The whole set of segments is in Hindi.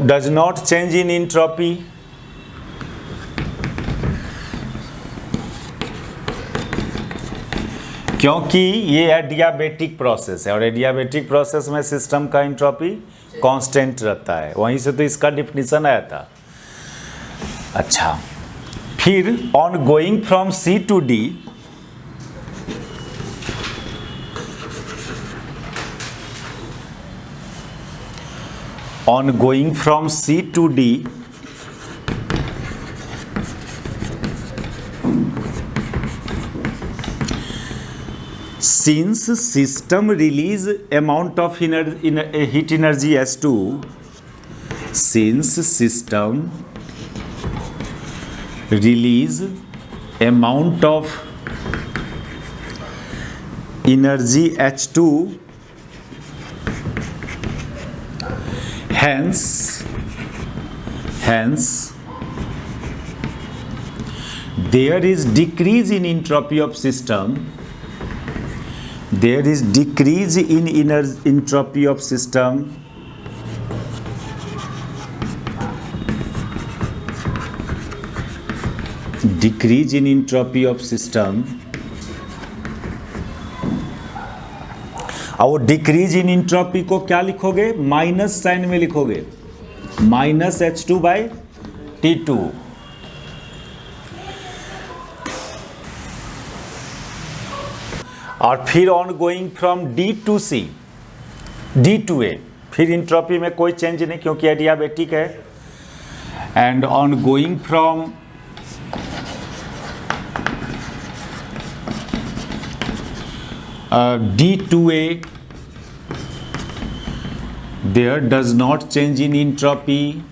Does not change in entropy, क्योंकि ये एडियाबेटिक प्रोसेस है और एडियाबेटिक प्रोसेस में सिस्टम का एंट्रोपी कांस्टेंट रहता है, वहीं से तो इसका डिफिनीशन आया था। अच्छा, फिर on going from C to D, on going from C to D, since system release amount of heat energy S2, since system release amount of energy H2, hence there is decrease in entropy of system, there is decrease in entropy of system, decrease in entropy of system, और वो डिक्रीज इन इंट्रोपी को क्या लिखोगे, माइनस साइन में लिखोगे, माइनस H2 बाई T2। और फिर on going from D to C, D to A, फिर इंट्रोपी में कोई चेंज नहीं क्योंकि एडियाबेटिक है। And on going from D to A, there does not change in entropy,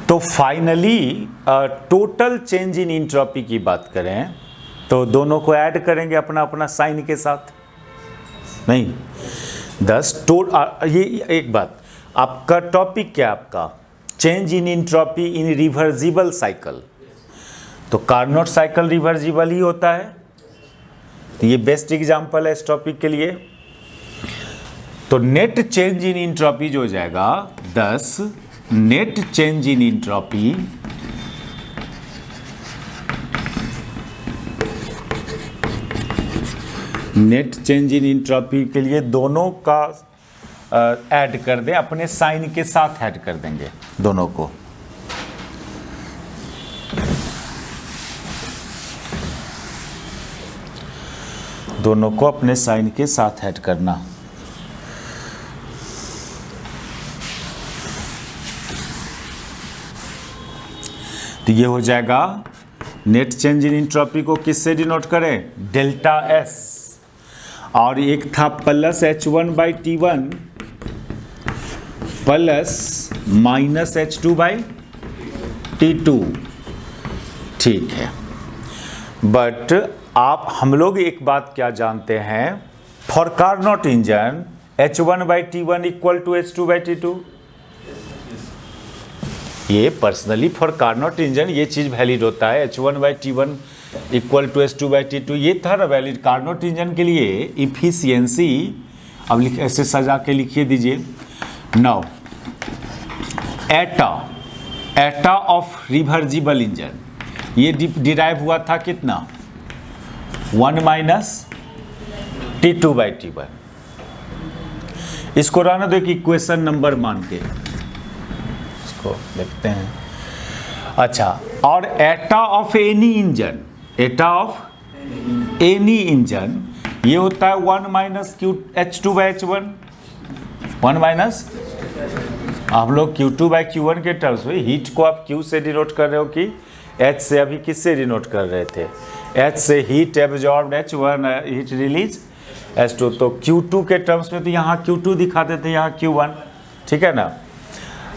तो finally total change in entropy की बात करें तो दोनों को ऐड करेंगे अपना अपना साइन के साथ, नहीं 10 ये एक बात, आपका टॉपिक क्या है, आपका change in entropy in reversible cycle, तो कार्नोट साइकिल रिवर्सिबल ही होता है, तो ये बेस्ट एग्जांपल है इस टॉपिक के लिए। तो नेट चेंज इन इंट्रोपी जो हो जाएगा 10, net change in entropy net change in entropy के लिए दोनों का ऐड कर दें, अपने साइन के साथ ऐड कर देंगे दोनों को। दोनों को अपने साइन के साथ ऐड करना। तो ये हो जाएगा, नेट चेंज इन इंट्रोपी को किससे डिनोट करें, डेल्टा S, और एक था plus H1 by T1 plus minus H2 by T2, ठीक है। बट हम लोग एक बात क्या जानते हैं, for Carnot engine H1 by T1 equal to H2 by T2, ये पर्सनली फॉर कार्नोट इंजन ये चीज़ वैलिड होता है, H1 by T1 equal to H2 by T2, ये था ना वैलिड कार्नोट इंजन के लिए। इफिशियंसी अब ऐसे सजा के लिखिए दीजिए, now Etah of reversible engine, ये डिराइव हुआ था कितना, 1 माइनस T2 बाई T1। इसको रहने दो कि इक्वेशन नंबर मान के इसको देखते हैं। अच्छा, और एटा of any engine, Etah of any engine ये होता है 1 minus H2 by H1, 1 minus, आप लोग Q2 बाई Q1 के टर्म्स में हीट को आप Q से डिनोट कर रहे हो कि H से, अभी किससे डिनोट कर रहे थे, H से heat absorbed H1, heat release H2, तो Q2 के टर्म्स में तो यहाँ Q2 दिखाते थे, यहाँ Q1, ठीक है ना।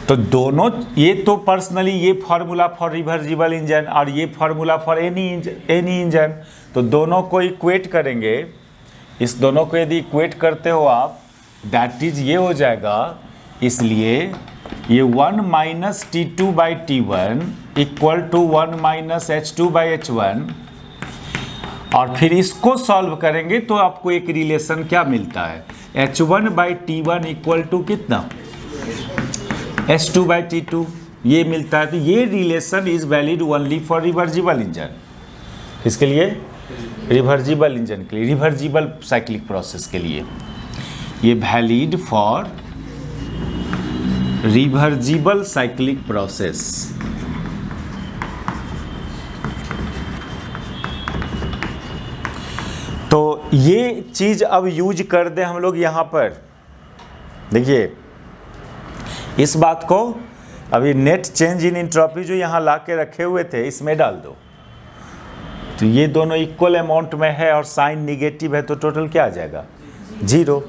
तो दोनों, ये तो पर्सनली ये फार्मूला फॉर रिवर्सिबल इंजन और ये फार्मूला फॉर एनी इंजन, तो दोनों को इक्वेट करेंगे। इस दोनों को यदि इक्वेट करते हो आप, दैट इज ये हो जाएगा इसलिए ये 1 minus T2 by T1 equal to 1 minus H2 by H1, और फिर इसको सॉल्व करेंगे तो आपको एक रिलेशन क्या मिलता है, H1 by T1 equal to कितना, H2 बाई T2, ये मिलता है। तो ये relation is valid only for reversible engine. किसके लिए? रिवर्जिबल इंजन के लिए, रिवर्जिबल साइक्लिक प्रोसेस के लिए ये valid for reversible cyclic process. तो ये चीज अब यूज कर दें हम लोग यहां पर। देखिए इस बात को, अभी नेट चेंज इन एंट्रोपी जो यहां ला के रखे हुए थे इसमें डाल दो, तो ये दोनों इक्वल अमाउंट में है और साइन निगेटिव है, तो टोटल क्या आ जाएगा, 0।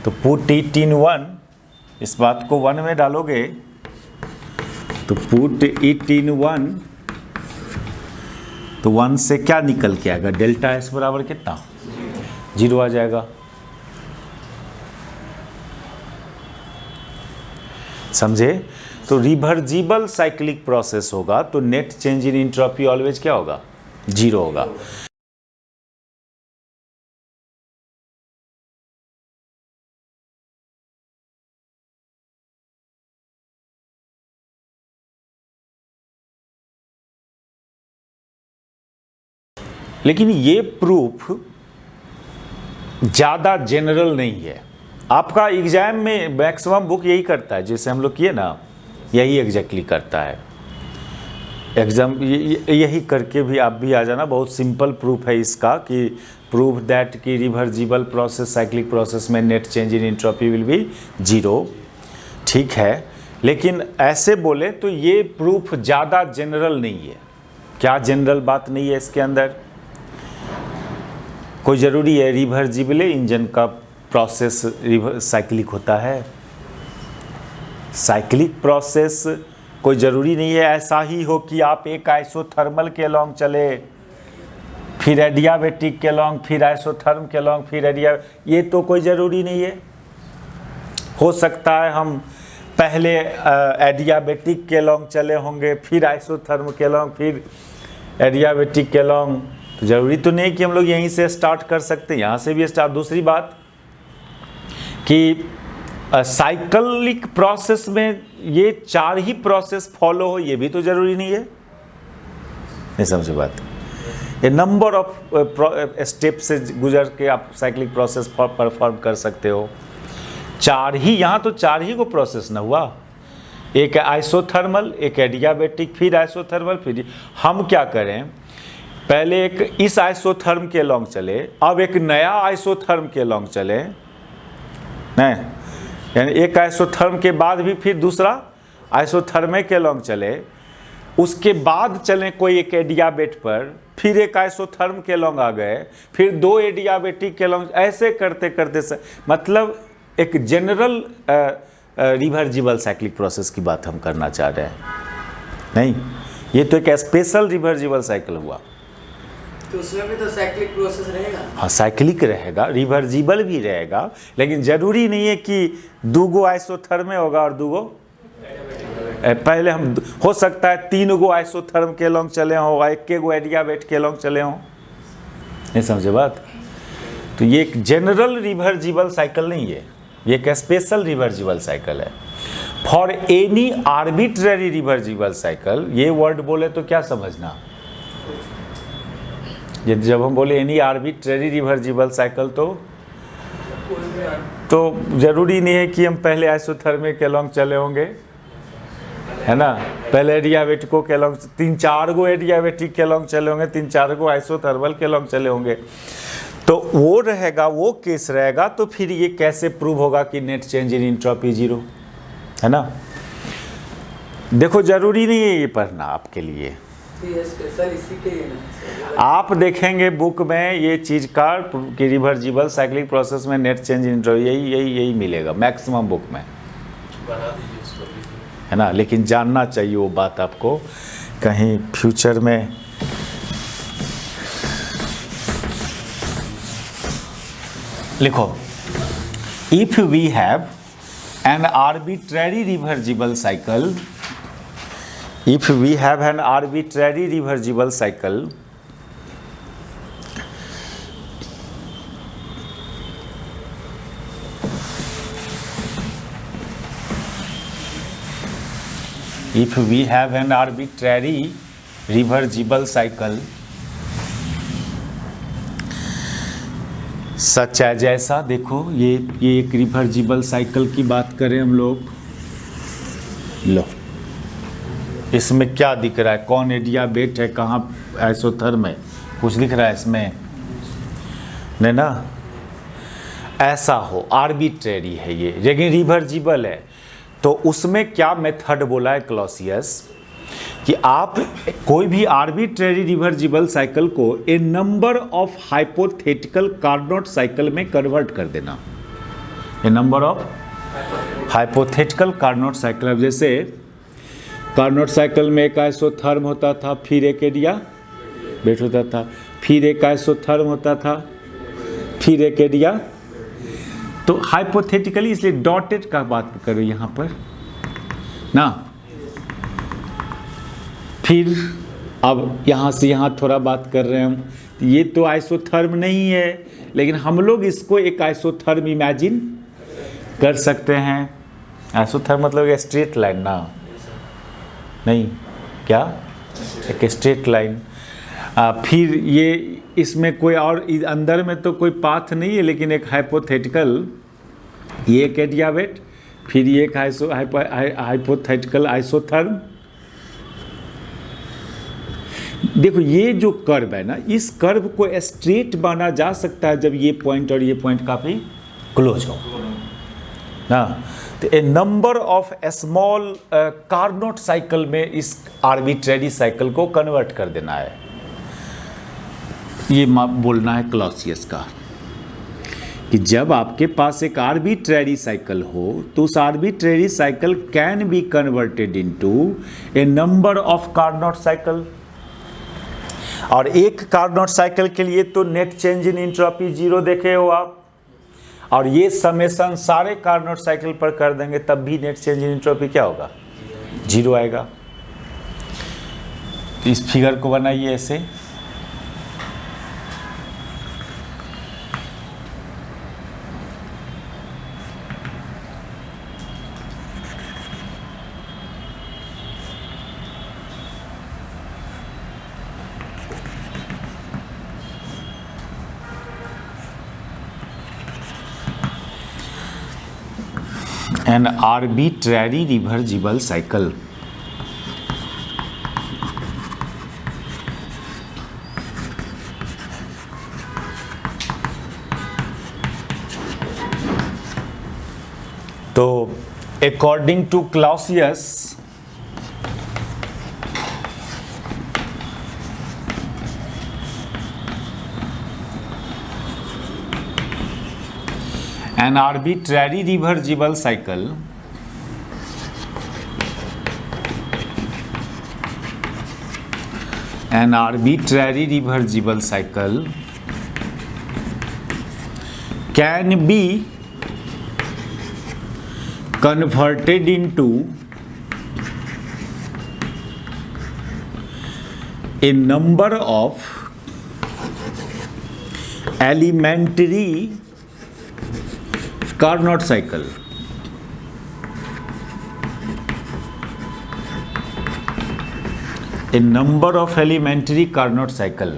तो पुट इट इन 1, इस बात को 1 में डालोगे तो पुट इट इन 1, तो 1 से क्या निकल के आएगा, डेल्टा एस बराबर कितना, 0 आ जाएगा। समझे? तो रिवर्जिबल साइक्लिक प्रोसेस होगा तो net change in entropy always क्या होगा, 0 होगा। लेकिन ये प्रूफ ज़्यादा जनरल नहीं है। आपका एग्जाम में मैक्सिमम बुक यही करता है, जैसे हम लोग किए ना, यही एग्जैक्टली करता है एग्जाम। यही करके भी आप भी आ जाना। बहुत सिंपल प्रूफ है इसका कि प्रूफ दैट कि रिवर्जिबल प्रोसेस साइक्लिक प्रोसेस में net change in entropy will be 0। ठीक है, लेकिन ऐसे बोले तो ये प्रूफ ज़्यादा जनरल नहीं है। क्या जनरल बात नहीं है इसके अंदर? कोई ज़रूरी है रिवर्जिबल इंजन का प्रोसेस साइक्लिक होता है? साइक्लिक प्रोसेस कोई ज़रूरी नहीं है ऐसा ही हो कि आप एक आइसोथर्मल के लॉन्ग चले, फिर एडियाबेटिक के लॉन्ग, फिर आइसोथर्म के लॉन्ग, फिर ये तो कोई ज़रूरी नहीं है। हो सकता है हम पहले एडियाबेटिक के लॉन्ग चले होंगे, फिर आइसोथर्म के लॉन्ग, फिर एडियाबेटिक के लॉन्ग। तो ज़रूरी तो नहीं कि हम लोग यहीं से स्टार्ट कर सकते हैं, यहाँ से भी स्टार्ट। दूसरी बात कि साइक्लिक प्रोसेस में ये 4 ही प्रोसेस फॉलो हो, ये भी तो ज़रूरी नहीं है। नहीं समझे बात? ये नंबर ऑफ स्टेप से गुजर के आप साइक्लिक प्रोसेस परफॉर्म कर सकते हो। 4 ही, यहाँ तो 4 ही को प्रोसेस ना हुआ, एक आइसोथर्मल, एक एडियाबेटिक, फिर आइसोथर्मल, फिर हम क्या करें, पहले एक इस आइसोथर्म के लॉन्ग चले, अब एक नया आइसोथर्म के लॉन्ग चले, नहीं यानी एक आइसोथर्म के बाद भी फिर दूसरा आइसोथर्मे के लॉन्ग चले, उसके बाद चलें कोई एक एडियाबेट पर, फिर एक आइसोथर्म के लॉन्ग आ गए, फिर 2 एडियाबेटिक के लॉन्ग, ऐसे करते करते मतलब एक जनरल रिवर्जिबल साइक्लिक प्रोसेस की बात हम करना चाह रहे हैं। नहीं, ये तो एक स्पेशल रिवर्जिबल साइकिल हुआ। तो उसमें भी तो साइक्लिक प्रोसेस रहेगा। हाँ, साइक्लिक रहेगा, रिवर्जिबल भी रहेगा, लेकिन जरूरी नहीं है कि 2 आइसोथर्मे होगा और 2 पहले हम, हो सकता है 3 आइसोथर्म के लॉन्ग चले हों, 1 एडियाबेट के लॉन्ग चले हों। नहीं समझे बात? तो ये एक जनरल रिवर्जिबल साइकिल नहीं है, ये एक स्पेशल रिवर्जिबल साइकिल है। For any arbitrary reversible cycle, ये वर्ड बोले तो क्या समझना, जब हम बोले एनी आर्बिट्ररी रिवर्जिबल साइकिल तो ज़रूरी नहीं है कि हम पहले आइसोथर्मे के लॉन्ग चले होंगे, है ना। पहले एडियाबेटिको के लॉन्ग 3-4 एडियाबेटिक के लॉन्ग चले होंगे, 3-4 आइसोथर्मल के लॉन्ग चले होंगे, तो वो रहेगा, वो केस रहेगा। तो फिर ये कैसे प्रूव होगा कि नेट चेंज इन एंट्रोपी 0, है ना। देखो ज़रूरी नहीं है ये पढ़ना आपके लिए, आप देखेंगे बुक में ये चीज़ का कि रिवर्जिबल साइक्लिक प्रोसेस में नेट चेंज इन एंट्रोपी यही मिलेगा मैक्सिमम बुक में, है ना। लेकिन जानना चाहिए वो बात आपको, कहीं फ्यूचर में लिखो, if we have an arbitrary reversible cycle, if we have an arbitrary reversible cycle, if we have an arbitrary reversible cycle सच है, जैसा देखो ये एक रिवर्जिबल साइकिल की बात करें हम लोग। लो इसमें क्या दिख रहा है, कौन एडियाबेट है, कहाँ आइसोथर्म है, कुछ दिख रहा है इसमें नहीं ना। ऐसा हो आर्बिट्रेरी है ये लेकिन रिवर्जिबल है, तो उसमें क्या मेथड बोला है क्लॉसियस कि आप कोई भी आर्बिट्रेरी रिवर्जिबल साइकिल को a number of hypothetical Carnot cycle में कन्वर्ट कर देना। A number of hypothetical Carnot cycle, अब जैसे कार्नोट साइकिल में एक आइसोथर्म होता था, फिर एक एडियाबेट होता था, फिर एक आइसोथर्म होता था, फिर एक एडिया, तो हाइपोथेटिकली इसलिए डॉटेड का बात करो यहाँ पर ना। फिर अब यहाँ से यहाँ थोड़ा बात कर रहे हैं हम, ये तो आइसोथर्म नहीं है लेकिन हम लोग इसको एक आइसोथर्म इमेजिन कर सकते हैं। आइसोथर्म मतलब एक स्ट्रेट लाइन ना, नहीं क्या, एक स्ट्रेट लाइन। फिर ये इसमें कोई और अंदर में तो कोई पाथ नहीं है लेकिन एक हाइपोथेटिकल, ये एक एडियाबेट, फिर ये एक हाइपोथेटिकल आइसोथर्म। देखो ये जो कर्व है ना, इस कर्व को स्ट्रेट माना जा सकता है जब ये पॉइंट और ये पॉइंट काफी क्लोज हो ना। तो a number of small Carnot cycle में इस आर्बिट्रेरी साइकिल को कन्वर्ट कर देना है, ये बोलना है क्लॉसियस का कि जब आपके पास एक आर्बिट्रेरी साइकिल हो तो उस arbitrary cycle can be converted into A number of Carnot cycle. और एक कार्नोट साइकिल के लिए तो net change in entropy zero देखे हो आप, और ये समेशन सारे कार्नोट साइकिल पर कर देंगे तब भी नेट चेंज इन एंट्रोपी क्या होगा, जीरो आएगा। तो इस फिगर को बनाइए ऐसे, an arbitrary reversible cycle. तो according to Clausius, an arbitrary reversible cycle can be converted into a number of elementary Carnot cycle. A number of elementary Carnot cycle.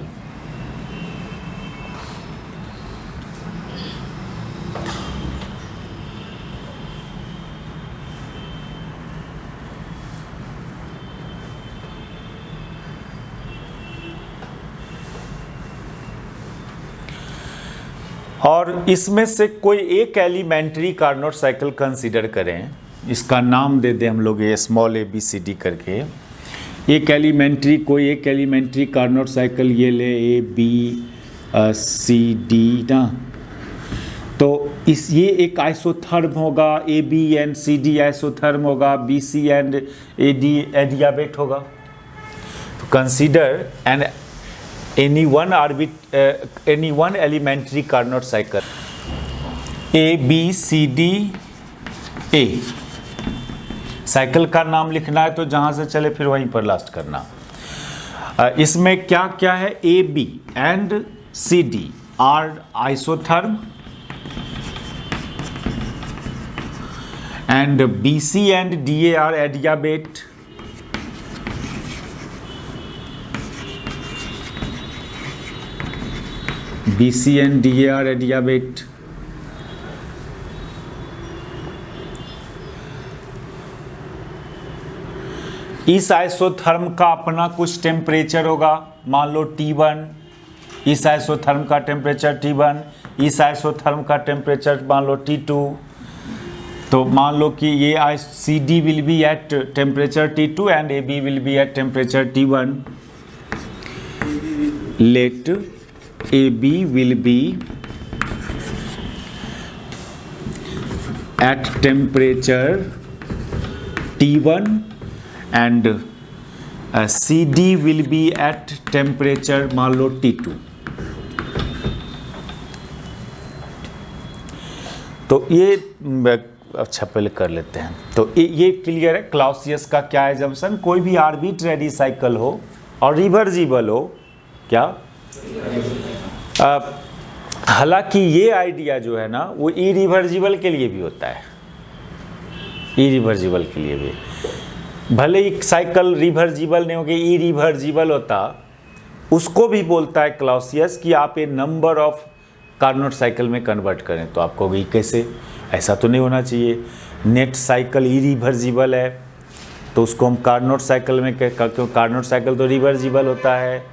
और इसमें से कोई एक एलिमेंट्री कार्नोट साइकिल कंसीडर करें, इसका नाम दे दें हम लोग ये स्मॉल ABCD करके। एक एलिमेंट्री कार्नोट साइकिल ये ले ABCD ना, तो ये एक आइसोथर्म होगा, AB एंड CD आइसोथर्म होगा, BC एंड AD एडियाबेट होगा। तो consider and any one elementary Carnot cycle ABCD A. Cycle का नाम लिखना है तो जहां से चले फिर वहीं पर लास्ट करना। इसमें क्या क्या है, A B and C D are isotherm and BC and DA are adiabate. BC and DA are adiabate. इस आइसोथर्म का अपना कुछ टेम्परेचर होगा, मान लो T1, इस आइसोथर्म का टेम्परेचर T1, इस आइसोथर्म का टेम्परेचर मान लो T2। तो मान लो कि ये CD will be at temperature T2 and AB will be at temperature T1. Let AB will be at temperature T1 and CD will be at temperature मान लो T2। तो ये अच्छा पहले कर लेते हैं। तो ये क्लियर है, क्लाउसियस का क्या है जंक्शन, कोई भी आर्बिट्रेरी साइकिल हो और रिवर्जिबल हो, क्या हालांकि ये आइडिया जो है ना वो इरिवर्जिबल के लिए भी होता है, इरिवर्जिबल के लिए भी। भले ही साइकिल रिवर्जिबल नहीं होगी, इरिवर्जिबल होता, उसको भी बोलता है क्लाउसियस कि आप ये नंबर ऑफ कार्नोट साइकिल में कन्वर्ट करें। तो आपको कहोगे कैसे, ऐसा तो नहीं होना चाहिए, नेट साइकिल इरिवर्जिबल है तो उसको हम कार्नोट साइकिल में क्यों, कार्नोट साइकिल तो रिवर्जिबल होता है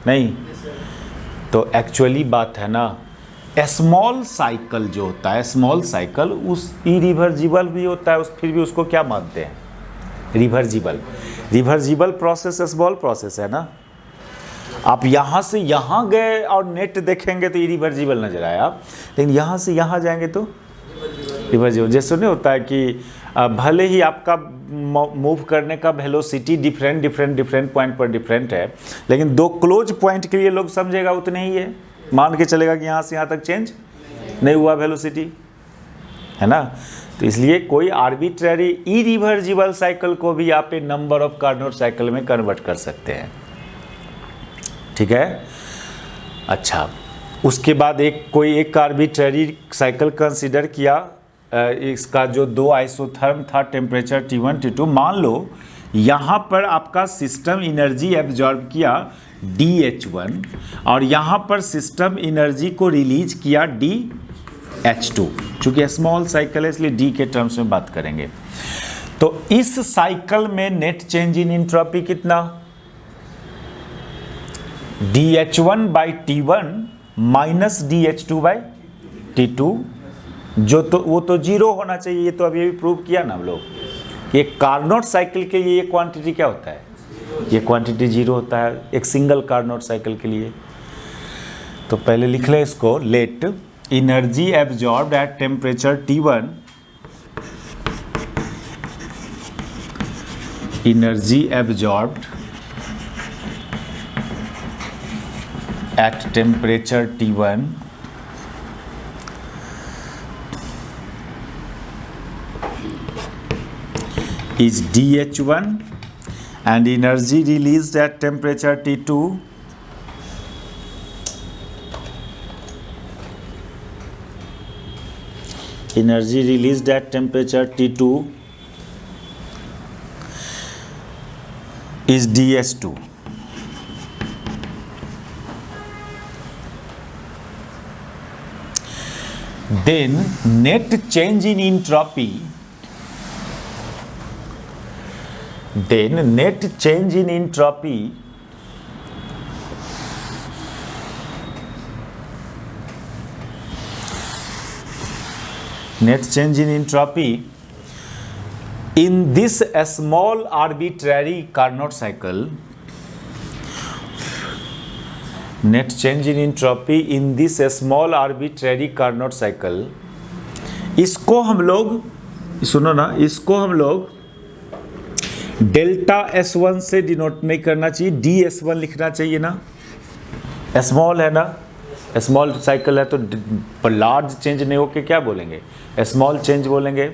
नहीं। तो एक्चुअली बात है ना, स्मॉल साइकिल जो होता है, स्मॉल साइकिल उस इरिवर्जिबल भी होता है, उस फिर भी उसको क्या मानते हैं, reversible. Reversible process small process है ना। आप यहाँ से यहाँ गए और नेट देखेंगे तो इरिवर्जिबल नजर आया, लेकिन यहाँ से यहाँ जाएंगे तो रिवर्जिबल। जैसे नहीं होता है कि भले ही आपका मूव करने का वेलोसिटी डिफरेंट पॉइंट पर डिफरेंट है, लेकिन दो क्लोज पॉइंट के लिए लोग समझेगा उतने ही है, मान के चलेगा कि यहाँ से यहाँ तक चेंज नहीं हुआ वेलोसिटी, है ना। तो इसलिए कोई आर्बिट्ररी इरिवर्जिबल साइकिल को भी आप ए नंबर ऑफ कार्नोट साइकिल में कन्वर्ट कर सकते हैं, ठीक है। अच्छा, उसके बाद कोई एक आर्बिट्ररी साइकिल कंसीडर किया, इसका जो दो आइसोथर्म था टेम्परेचर T1 T2, मान लो यहाँ पर आपका सिस्टम एनर्जी एब्जॉर्ब किया DH1 और यहाँ पर सिस्टम एनर्जी को रिलीज किया DH2। चूँकि स्मॉल साइकिल है इसलिए D के टर्म्स में बात करेंगे। तो इस साइकिल में नेट चेंज इन एंट्रोपी कितना, DH1 by T1 minus DH2 by T2, जो तो वो तो जीरो होना चाहिए। ये तो अभी भी प्रूव किया ना हम लोग। ये कार्नोट साइकिल के लिए ये क्वांटिटी क्या होता है, ये क्वांटिटी जीरो होता है एक सिंगल कार्नोट साइकिल के लिए। तो पहले लिख लें इसको, let energy absorbed at temperature T1, energy absorbed at temperature T1 is DH1 and energy released at temperature T2 energy released at temperature T2 is DS2। Then net change in entropy, net change in entropy in this small arbitrary Carnot cycle, net change in entropy in this small arbitrary Carnot cycle, इसको हम लोग सुनो ना, इसको हम लोग डेल्टा S1 से डिनोट नहीं करना चाहिए, DS1 लिखना चाहिए ना। स्मॉल है ना, स्मॉल साइकिल है तो लार्ज चेंज नहीं होके क्या बोलेंगे, स्मॉल चेंज बोलेंगे।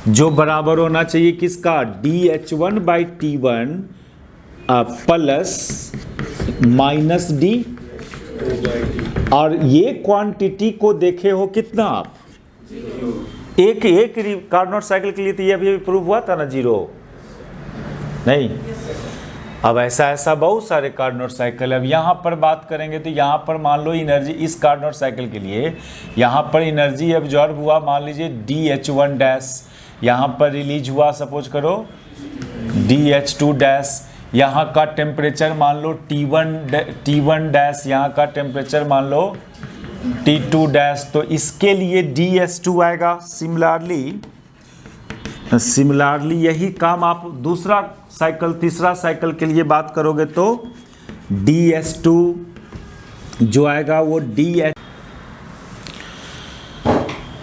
जो बराबर होना चाहिए किसका, dH1/T1 प्लस माइनस डी। और ये क्वांटिटी को देखे हो कितना आप, एक कार्नोट साइकिल के लिए तो ये अभी प्रूव हुआ था ना, 0 नहीं। अब ऐसा बहुत सारे कार्नोट साइकिल, अब यहाँ पर बात करेंगे तो यहाँ पर मान लो एनर्जी इस कार्नोट साइकिल के लिए यहाँ पर एनर्जी एब्जॉर्ब हुआ मान लीजिए DH1 डैश, यहाँ पर रिलीज हुआ सपोज करो DH2 डैश, यहाँ का टेम्परेचर मान लो T1 डैश, यहाँ का टेम्परेचर मान लो T2 डैश, तो इसके लिए DS2 आएगा। सिमिलरली यही काम आप दूसरा साइकिल तीसरा साइकिल के लिए बात करोगे तो DS2 जो आएगा वो DH।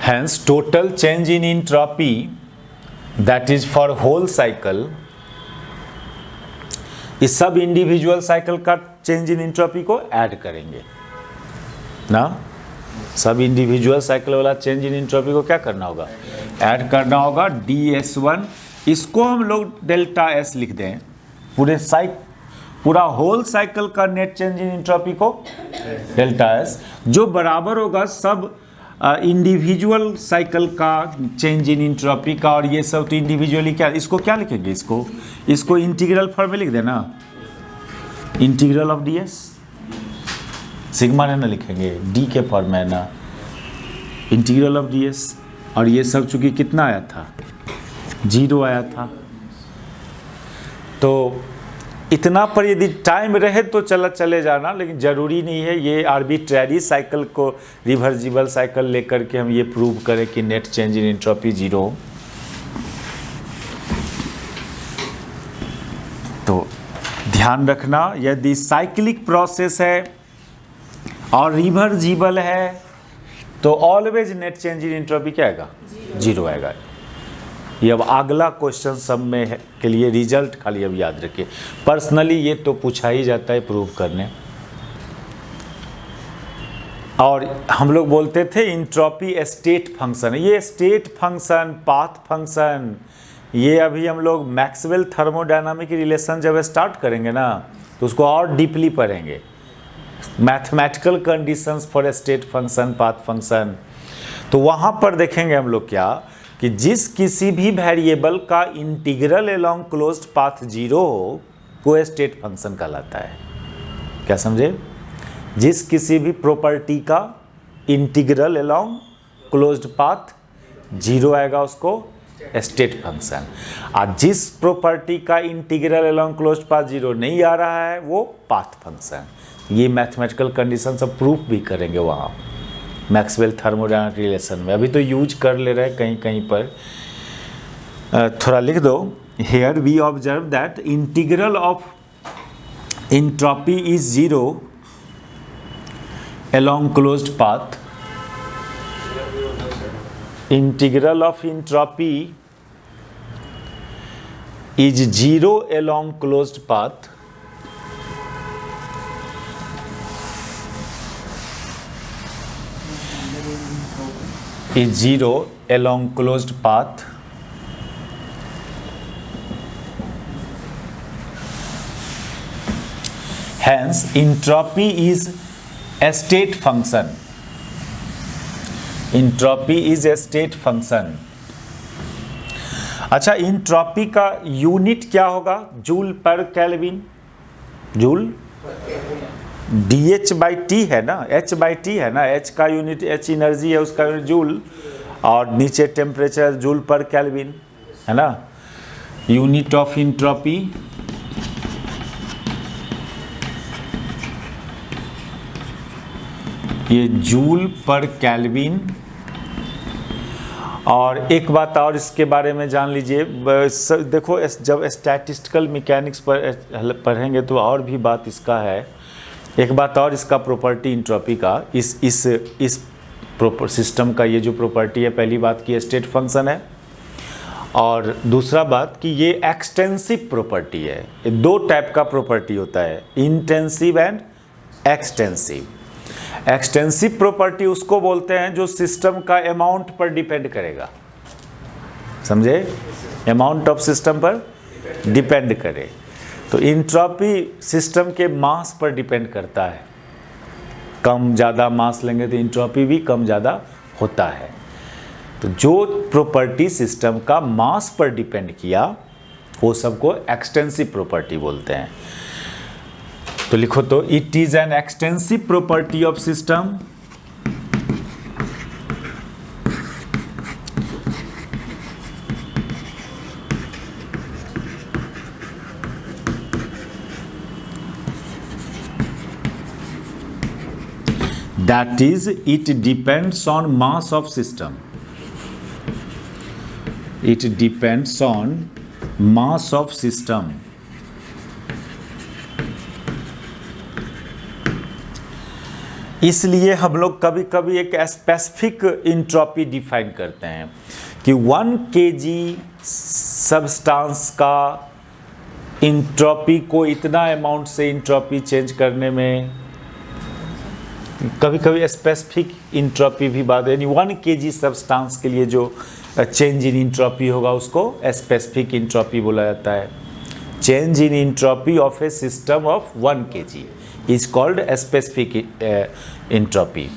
Hence total change in entropy that is for whole cycle, इस सब इंडिविजुअल साइकिल का चेंज इन एंट्रोपी को ऐड करेंगे ना, सब इंडिविजुअल साइकिल वाला चेंज इन एंट्रोपी को क्या करना होगा, ऐड करना होगा DS1। इसको हम लोग डेल्टा S लिख दें, पूरा होल साइकिल का नेट चेंज इन एंट्रोपी को डेल्टा S, जो बराबर होगा सब इंडिविजुअल साइकिल का चेंज इन एंट्रोपी का। और ये सब तो इंडिविजुअली क्या, इसको क्या लिखेंगे, इसको इंटीग्रल फॉर्म में लिख देना, इंटीग्रल ऑफ ds, सिग्मा ने ना लिखेंगे, डी के फॉर्म में ना, इंटीग्रल ऑफ ds। और ये सब चूंकि कितना आया था, 0 आया था, तो इतना पर यदि टाइम रहे तो चले जाना, लेकिन ज़रूरी नहीं है। ये आर्बिट्ररी साइकिल को रिवर्सिबल साइकिल लेकर के हम ये प्रूव करें कि नेट चेंज इन एंट्रोपी 0। तो ध्यान रखना, यदि साइक्लिक प्रोसेस है और रिवर्सिबल है तो always net change in entropy क्या आएगा, 0 आएगा। ये अब अगला क्वेश्चन सब में है के लिए रिजल्ट खाली अब याद रखिए। पर्सनली ये तो पूछा ही जाता है प्रूव करने। और हम लोग बोलते थे इंट्रोपी स्टेट फंक्शन, ये स्टेट फंक्शन, पाथ फंक्शन, ये अभी हम लोग मैक्सवेल थर्मोडायनामिक रिलेशन जब स्टार्ट करेंगे ना तो उसको और डीपली पढ़ेंगे। Mathematical conditions for state function, path function, तो वहाँ पर देखेंगे हम लोग क्या कि जिस किसी भी वेरिएबल का इंटीग्रल अलोंग क्लोज्ड पाथ 0 हो वो स्टेट फंक्शन कहलाता है। क्या समझे, जिस किसी भी प्रॉपर्टी का इंटीग्रल अलोंग क्लोज्ड पाथ 0 आएगा उसको स्टेट फंक्शन, और जिस प्रॉपर्टी का इंटीग्रल अलोंग क्लोज्ड पाथ 0 नहीं आ रहा है वो पाथ फंक्शन। ये मैथमेटिकल कंडीशन सब प्रूफ भी करेंगे वहाँ मैक्सवेल थर्मोडायनामिक रिलेशन में। अभी तो यूज कर ले रहे हैं कहीं कहीं पर, थोड़ा लिख दो। Here we observe that integral of entropy is 0 along closed path, integral of entropy is 0 along closed path, is 0 along closed path, hence entropy is a state function, entropy is a state function। अच्छा, इंट्रॉपी का यूनिट क्या होगा, जूल पर केल्विन, जूल dH/T है ना, H/T है ना, H का यूनिट, H एनर्जी है उसका यूनिट जूल, और नीचे टेम्परेचर जूल पर केल्विन है ना। यूनिट ऑफ इंट्रॉपी ये जूल पर केल्विन। और एक बात और इसके बारे में जान लीजिए, देखो जब स्टैटिस्टिकल मैकेनिक्स पर पढ़ेंगे तो और भी बात इसका है। एक बात और इसका प्रॉपर्टी इंट्रॉपी का, इस सिस्टम का ये जो प्रॉपर्टी है, पहली बात की स्टेट फंक्शन है, और दूसरा बात कि ये एक्सटेंसिव प्रॉपर्टी है। ये दो टाइप का प्रॉपर्टी होता है, intensive and extensive. Extensive property उसको बोलते हैं जो सिस्टम का अमाउंट पर डिपेंड करेगा, समझे, अमाउंट ऑफ सिस्टम पर डिपेंड करे। तो इंट्रोपी सिस्टम के मास पर डिपेंड करता है, कम ज़्यादा मास लेंगे तो इंट्रोपी भी कम ज़्यादा होता है। तो जो प्रॉपर्टी सिस्टम का मास पर डिपेंड किया वो सबको एक्सटेंसिव प्रॉपर्टी बोलते हैं। तो लिखो तो, it is an extensive property of system that is it depends on mass of system, it depends on mass of system। इसलिए हम लोग कभी कभी एक स्पेसिफिक इंट्रोपी डिफाइन करते हैं कि 1 kg सब्सटेंस का इंट्रोपी को इतना अमाउंट से इंट्रोपी चेंज करने में, कभी कभी स्पेसिफिक इंट्रोपी भी बात, यानी 1 kg सब्सटेंस के लिए जो चेंज इन इंट्रोपी होगा उसको स्पेसिफिक इंट्रोपी बोला जाता है। Change in entropy of A system of 1 kg is called specific entropy.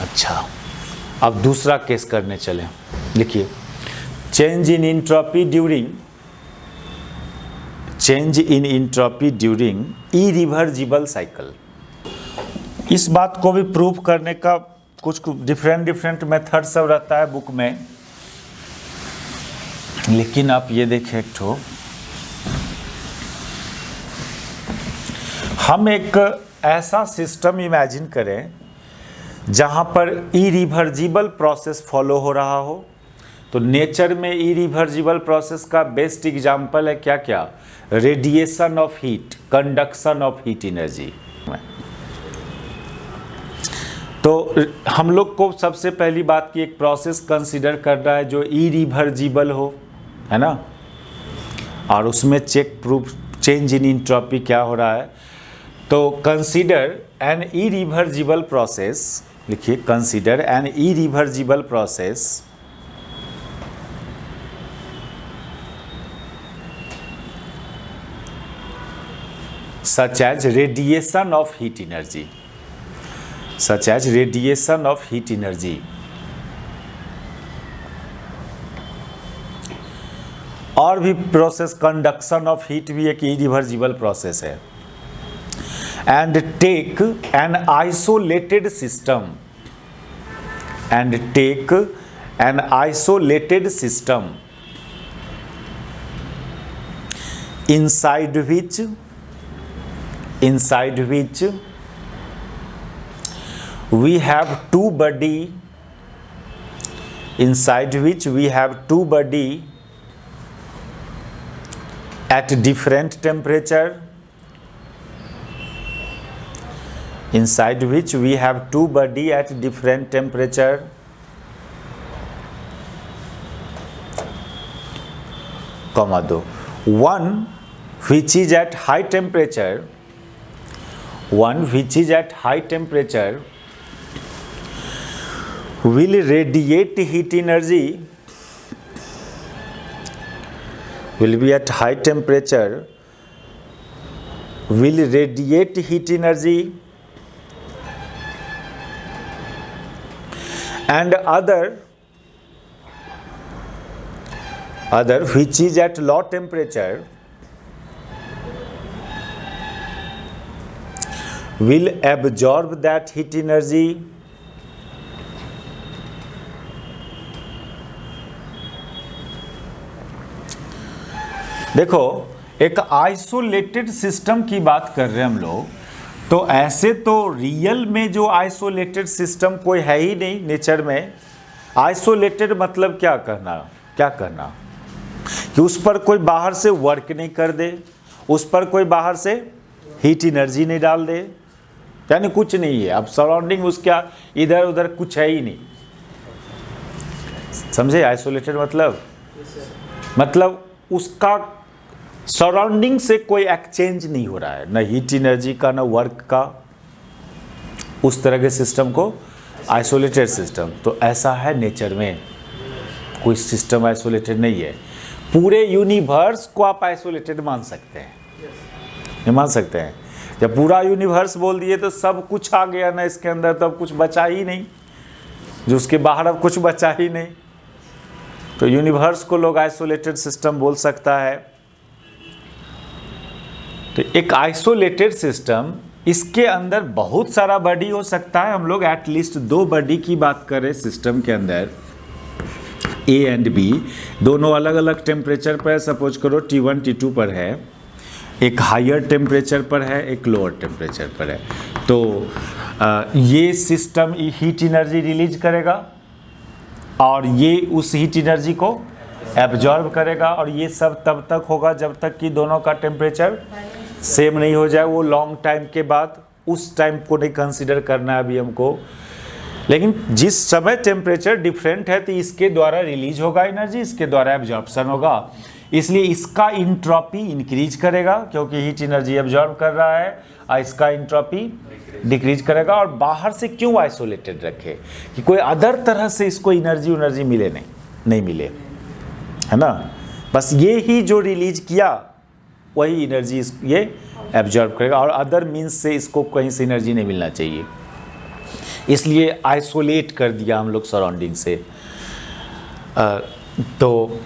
अच्छा, अब दूसरा केस करने चले। लिखिए, change in entropy during irreversible cycle. इस बात को भी प्रूव करने का कुछ डिफरेंट मेथड सब रहता है बुक में, लेकिन आप ये देखें, एक ठो हम एक ऐसा सिस्टम इमेजिन करें जहां पर इरिवर्सिबल प्रोसेस फॉलो हो रहा हो। तो नेचर में इरिवर्सिबल प्रोसेस का बेस्ट एग्जांपल है क्या क्या? Radiation of heat, conduction of heat energy. तो हम लोग को सबसे पहली बात की एक प्रोसेस कंसीडर करना है जो इरिवर्सिबल हो, है ना, और उसमें चेंज इन इंट्रोपी क्या हो रहा है। तो कंसीडर एन इरिवर्सिबल प्रोसेस, लिखिए, consider N irreversible process such as radiation of heat energy, such as radiation of heat energy। और भी प्रोसेस, कंडक्शन ऑफ हीट भी एक इरिवर्सिबल प्रोसेस है। And take an isolated system, and take an isolated system inside which we have two body, inside which we have two body at different temperature, inside which we have two body at different temperature, comma दो, one which is at high temperature, one which is at high temperature will radiate heat energy, will be at high temperature, will radiate heat energy, and other which is at low temperature will absorb that heat energy देखो, एक आइसोलेटेड सिस्टम की बात कर रहे हैं हम लोग। तो ऐसे तो रियल में जो आइसोलेटेड सिस्टम कोई है ही नहीं नेचर में। आइसोलेटेड मतलब क्या करना कि उस पर कोई बाहर से वर्क नहीं कर दे, उस पर कोई बाहर से हीट एनर्जी नहीं डाल दे, यानी कुछ नहीं है। अब सराउंडिंग उसका इधर उधर कुछ है ही नहीं। समझे आइसोलेटेड मतलब उसका सराउंडिंग से कोई एक्सचेंज नहीं हो रहा है, न हीट एनर्जी का न वर्क का। उस तरह के सिस्टम को आइसोलेटेड सिस्टम, तो ऐसा है नेचर में। कोई सिस्टम आइसोलेटेड नहीं है। पूरे यूनिवर्स को आप आइसोलेटेड मान सकते हैं, ये मान सकते हैं। जब पूरा यूनिवर्स बोल दिए तो सब कुछ आ गया ना इसके अंदर, तब कुछ बचा ही नहीं, जो उसके बाहर अब कुछ बचा ही नहीं। तो यूनिवर्स को लोग आइसोलेटेड सिस्टम बोल सकता है। तो एक आइसोलेटेड सिस्टम, इसके अंदर बहुत सारा बॉडी हो सकता है। हम लोग एटलीस्ट 2 बॉडी की बात करें सिस्टम के अंदर, ए एंड बी, दोनों अलग अलग टेम्परेचर पर है। सपोज करो T1 T2 पर है, एक हायर टेम्परेचर पर है, एक लोअर टेम्परेचर पर है। तो ये सिस्टम हीट एनर्जी रिलीज करेगा और ये उस हीट एनर्जी को एब्जॉर्ब करेगा, और ये सब तब तक होगा जब तक कि दोनों का टेम्परेचर सेम नहीं हो जाए। वो लॉन्ग टाइम के बाद, उस टाइम को नहीं कंसीडर करना है अभी हमको। लेकिन जिस समय टेम्परेचर डिफरेंट है तो इसके द्वारा रिलीज होगा एनर्जी, इसके द्वारा एब्जॉर्प्शन होगा, इसलिए इसका इंट्रोपी इंक्रीज करेगा क्योंकि हीट एनर्जी एब्जॉर्ब कर रहा है, और इसका इंट्रोपी डिक्रीज करेगा। और बाहर से क्यों आइसोलेटेड रखे कि कोई अदर तरह से इसको एनर्जी मिले, नहीं मिले, है ना। बस ये ही जो रिलीज किया वही एनर्जी ये एब्जॉर्ब करेगा, और अदर मीन्स से इसको कहीं से एनर्जी नहीं मिलना चाहिए, इसलिए आइसोलेट कर दिया हम लोग सराउंडिंग से। तो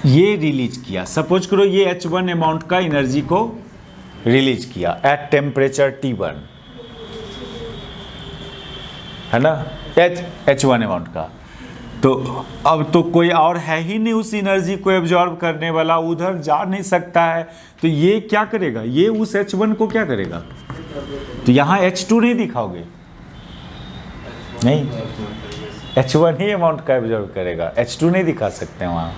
ये रिलीज किया, सपोज करो ये H1 अमाउंट का एनर्जी को रिलीज किया एट टेम्परेचर T1, है ना, H1 अमाउंट का। तो अब तो कोई और है ही नहीं उस एनर्जी को एब्जॉर्ब करने वाला, उधर जा नहीं सकता है, तो ये क्या करेगा, ये उस H1 को क्या करेगा, तो यहाँ H2 नहीं दिखाओगे, नहीं, H1 ही अमाउंट का एब्जॉर्ब करेगा, H2 नहीं दिखा सकते हैं वहाँ।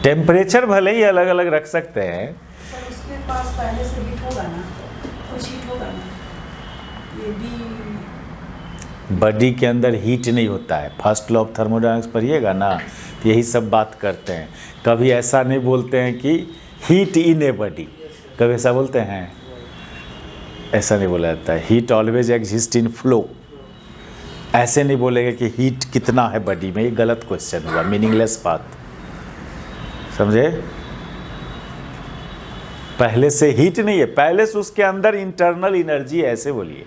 टेम्परेचर भले ही अलग अलग रख सकते हैं। सर उसके पास पहले से हीट होगा ना, कुछ हीट होगा ना, ये भी बॉडी के अंदर हीट नहीं होता है। फर्स्ट लॉ ऑफ थर्मोडायनामिक्स पढ़िएगा ना, तो यही सब बात करते हैं। कभी ऐसा नहीं बोलते हैं कि हीट इन ए बॉडी, कभी ऐसा बोलते हैं, ऐसा नहीं बोला जाता है। Heat always exist in flow, ऐसे नहीं बोलेंगे कि हीट कितना है बॉडी में, ये गलत क्वेश्चन हुआ, मीनिंगलेस बात, समझे। पहले से हीट नहीं है, पहले से उसके अंदर इंटरनल एनर्जी है, ऐसे बोलिए।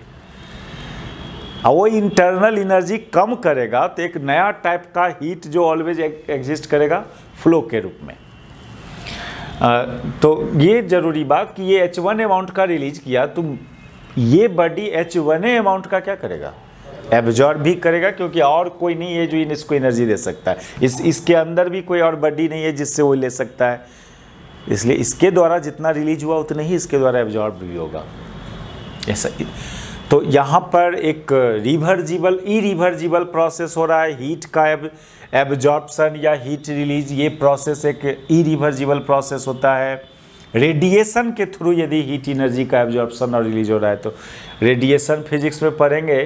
और वो इंटरनल एनर्जी कम करेगा तो एक नया टाइप का हीट जो ऑलवेज एग्जिस्ट करेगा फ्लो के रूप में। तो ये जरूरी बात कि ये H1 अमाउंट का रिलीज किया, तो ये बॉडी H1 अमाउंट का क्या करेगा, एब्जॉर्ब भी करेगा, क्योंकि और कोई नहीं है जो इसको एनर्जी दे सकता है। इसके अंदर भी कोई और बॉडी नहीं है जिससे वो ले सकता है, इसलिए इसके द्वारा जितना रिलीज हुआ उतना ही इसके द्वारा एब्जॉर्ब भी होगा, ऐसा। तो यहाँ पर एक रिवर्जिबल इरिवर्जिबल प्रोसेस हो रहा है, हीट का एब्जॉर्प्शन या हीट रिलीज, ये प्रोसेस एक इरिवर्जिबल प्रोसेस होता है। रेडिएशन के थ्रू यदि हीट एनर्जी का एब्जॉर्प्शन और रिलीज हो रहा है, तो रेडिएशन फिजिक्स में पढ़ेंगे,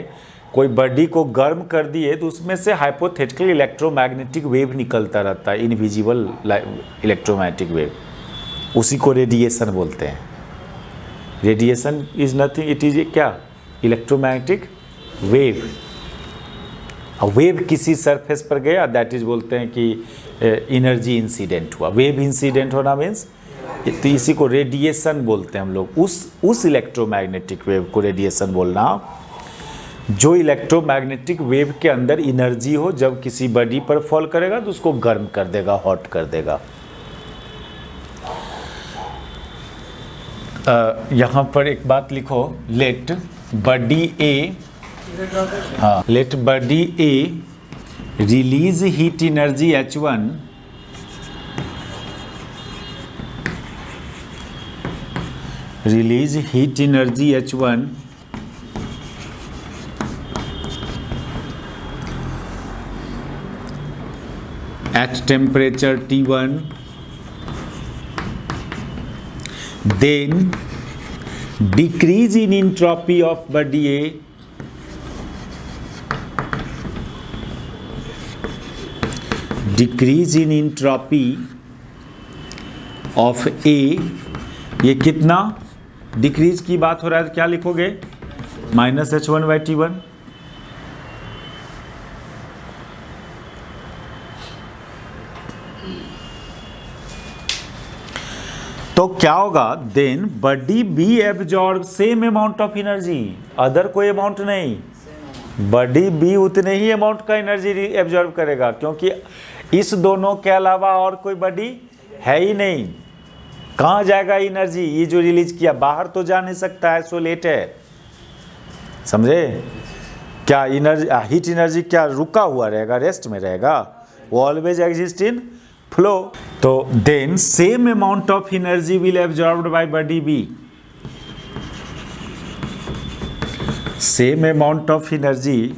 कोई बॉडी को गर्म कर दिए तो उसमें से हाइपोथेटिकल इलेक्ट्रोमैग्नेटिक वेव निकलता रहता है, इनविजिबल इलेक्ट्रोमैग्नेटिक वेव, उसी को रेडिएशन बोलते हैं। Radiation is nothing, it is क्या, इलेक्ट्रोमैग्नेटिक वेव। वेव किसी सरफेस पर गया, दैट इज बोलते हैं कि एनर्जी इंसिडेंट हुआ। वेव इंसिडेंट होना मीन्स, तो इसी को रेडिएशन बोलते हैं हम लोग। उस इलेक्ट्रोमैग्नेटिक वेव को रेडिएशन बोलना, जो इलेक्ट्रोमैग्नेटिक वेव के अंदर एनर्जी हो, जब किसी बॉडी पर फॉल करेगा तो उसको गर्म कर देगा, हॉट कर देगा। यहाँ पर एक बात लिखो, लेट बॉडी ए, हाँ, let body A release heat energy H1 release heat energy H1 at temperature T1, then decrease in entropy of body A, decrease in entropy of A, ये कितना डिक्रीज की बात हो रहा है, तो क्या लिखोगे, -H1/T1, तो क्या होगा, then body B absorb same amount of energy, other कोई अमाउंट नहीं, बॉडी बी उतने ही अमाउंट का एनर्जी एब्जॉर्ब करेगा, क्योंकि इस दोनों के अलावा और कोई बॉडी है ही नहीं। कहाँ जाएगा एनर्जी, ये जो रिलीज किया बाहर तो जा नहीं सकता, आइसोलेट है, समझे? क्या एनर्जी, हीट एनर्जी क्या रुका हुआ रहेगा, रेस्ट में रहेगा? वो ऑलवेज एग्जिस्ट इन फ्लो। तो then same amount of energy will absorbed by body B, same amount of एनर्जी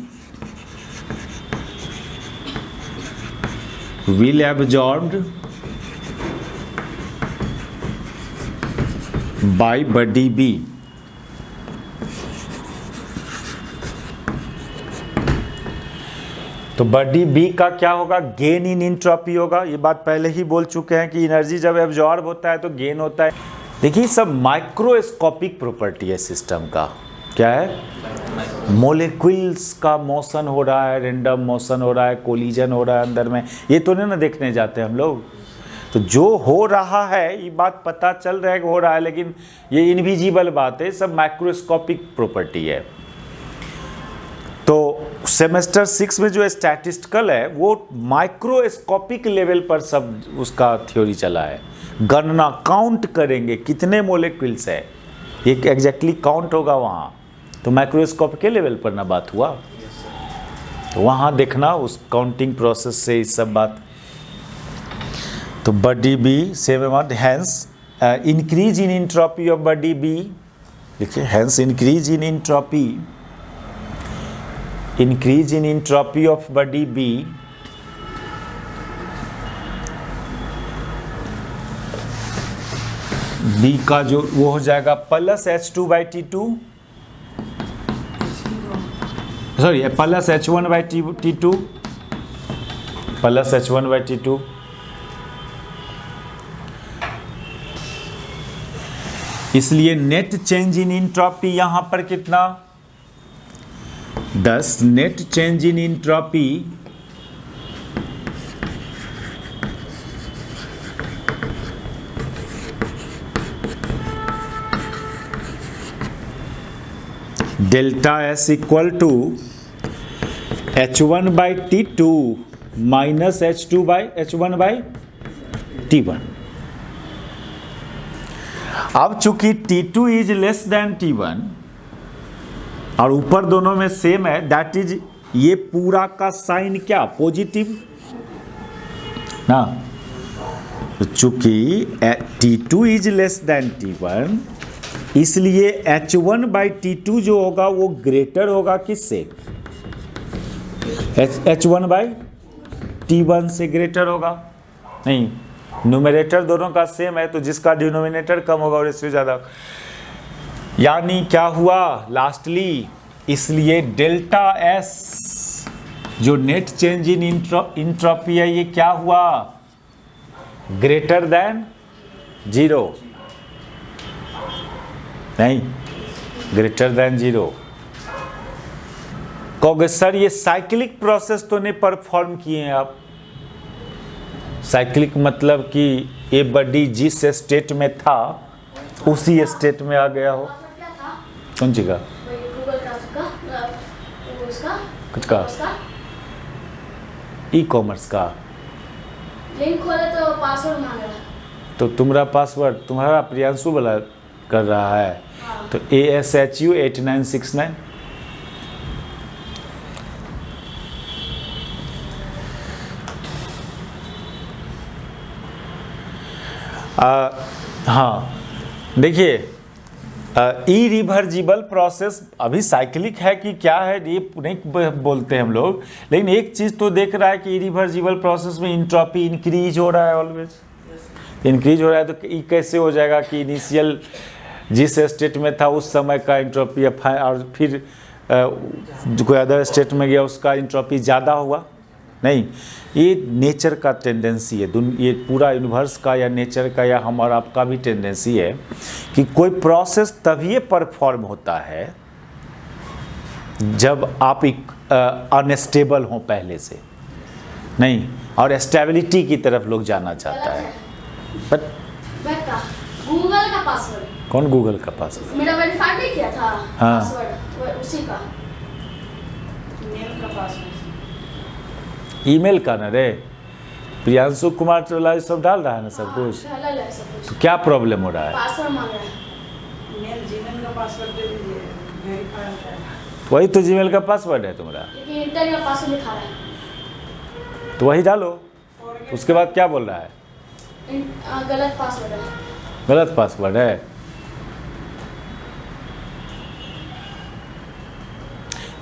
will absorbed by body B। तो बॉडी बी का क्या होगा, गेन इन इंट्रॉपी होगा। ये बात पहले ही बोल चुके हैं कि एनर्जी जब एब्जॉर्ब होता है तो गेन होता है। देखिए सब माइक्रोस्कोपिक प्रॉपर्टी है सिस्टम का। क्या है, मोलिक्यूल्स का मोशन हो रहा है, रेंडम मोशन हो रहा है, कोलिजन हो रहा है अंदर में, ये तो नहीं ना देखने जाते हम लोग। तो जो हो रहा है ये बात पता चल रहा है कि हो रहा है, लेकिन ये इनविजिबल बात है, सब माइक्रोस्कोपिक प्रॉपर्टी है। तो सेमेस्टर 6 में जो स्टैटिस्टिकल है वो माइक्रोस्कोपिक लेवल पर सब उसका थ्योरी चला है। गणना, काउंट करेंगे कितने मोलिक्यूल्स है, ये एग्जैक्टली काउंट होगा वहाँ, तो माइक्रोस्कोप के लेवल पर ना बात हुआ, तो वहाँ देखना उस काउंटिंग प्रोसेस से इस सब बात। तो body B same amount, hence increase in entropy of body B, देखिए hence increase in entropy, increase in entropy of body B B का जो वो हो जाएगा plus H2/T2, sorry plus H1/T2 plus H1/T2। इसलिए नेट चेंज इन इंट्रोपी यहां पर कितना, 10। Net change in entropy delta S equal to H1/T2 minus H1/T1। अब चूंकि T2 is less than T1 और ऊपर दोनों में सेम है, दैट इज ये पूरा का साइन क्या, पॉजिटिव ना। तो चूंकि T2 is less than T1, इसलिए H1/T2 जो होगा वो ग्रेटर होगा किससे, H1/T1 से ग्रेटर होगा। नहीं, न्यूमरेटर दोनों का सेम है, तो जिसका डिनोमिनेटर कम होगा और इससे ज़्यादा, यानी क्या हुआ लास्टली, इसलिए डेल्टा S जो नेट चेंज इन इंट्रोपी है ये क्या हुआ, ग्रेटर देन 0, नहीं ग्रेटर देन 0। कहोगे सर ये साइक्लिक प्रोसेस तो नहीं परफॉर्म किए हैं आप। साइक्लिक मतलब कि ये बॉडी जिस स्टेट में था उसी स्टेट में आ गया हो। कौन सी का, कुछ का ई कॉमर्स का लिंक खोले तो पासवर्ड मांगा, तो तुम्हारा पासवर्ड तुम्हारा प्रियांशु वाला कर रहा है, तो ASHU 8969। हाँ देखिए, इरिवर्जिबल प्रोसेस अभी साइक्लिक है कि क्या है ये नहीं बोलते हम लोग, लेकिन एक चीज़ तो देख रहा है कि इरिवर्जिबल प्रोसेस में इंट्रोपी इंक्रीज हो रहा है, ऑलवेज इंक्रीज हो रहा है। तो ये कैसे हो जाएगा कि इनिशियल जिस स्टेट में था उस समय का इंट्रोपी और फिर कोई अदर स्टेट में गया उसका इंट्रोपी ज़्यादा हुआ, नहीं। ये नेचर का टेंडेंसी है, ये पूरा यूनिवर्स का या नेचर का या हमारा आपका भी टेंडेंसी है कि कोई प्रोसेस तभी परफॉर्म होता है जब आप एक अनस्टेबल हो पहले से। नहीं, और स्टेबिलिटी की तरफ लोग जाना चाहता है। बट मैं का गूगल का पासवर्ड, कौन गूगल का पासवर्ड? मेरा वेरीफाई नहीं किया था हाँ। पासवर्ड, उसी का। मेल का पासवर्ड। ईमेल का ना रे, प्रियांशु कुमार चोला ये सब डाल रहा है ना सब कुछ, हाँ, ले सब कुछ। तो क्या प्रॉब्लम हो रहा है? पासवर्ड मांग रहा है। मेल जीमेल का पासवर्ड दे दीजिए, वेरीफाई होता है। वही तो जीमेल का पासवर्ड है तुम्हारा, लेकिन इंटर का पासवर्ड लिखा रहा है। तो वही डालो। उसके बाद क्या बोल रहा है? गलत पासवर्ड है। गलत पासवर्ड है।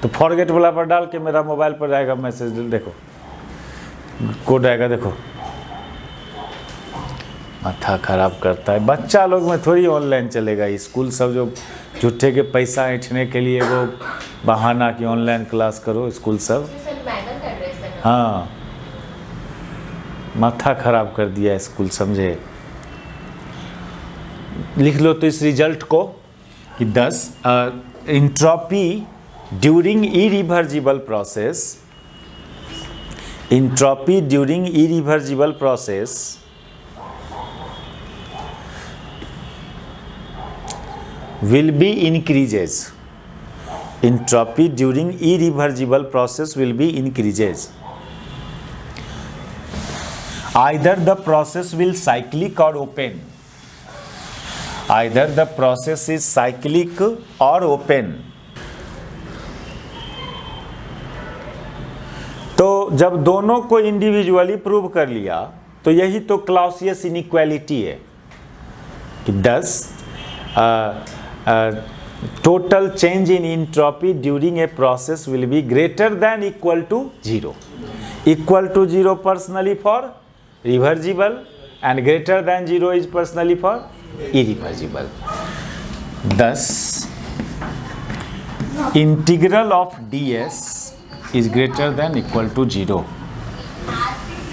तो फॉरगेट वाला पर डाल के मेरा मोबाइल पर आएगा मैसेज, देखो कोड आएगा, देखो। माथा खराब करता है बच्चा लोग में, थोड़ी ऑनलाइन चलेगा। स्कूल सब जो झूठे के पैसा ऐंठने के लिए वो बहाना कि ऑनलाइन क्लास करो, स्कूल सब। हाँ, माथा खराब कर दिया स्कूल, समझे। लिख लो तो इस रिजल्ट को कि 10 entropy during irreversible process, entropy during irreversible process will be increases. Entropy during irreversible process will be increases. Either the process will cyclic or open. Either the process is cyclic or open. तो जब दोनों को इंडिविजुअली प्रूव कर लिया तो यही तो क्लाउसियस इनइक्वालिटी है कि 10 total change in entropy during a process will be greater than equal to 0। Equal to 0 personally for reversible and greater than 0 is personally for irreversible. 10 integral of ds is greater than equal to 0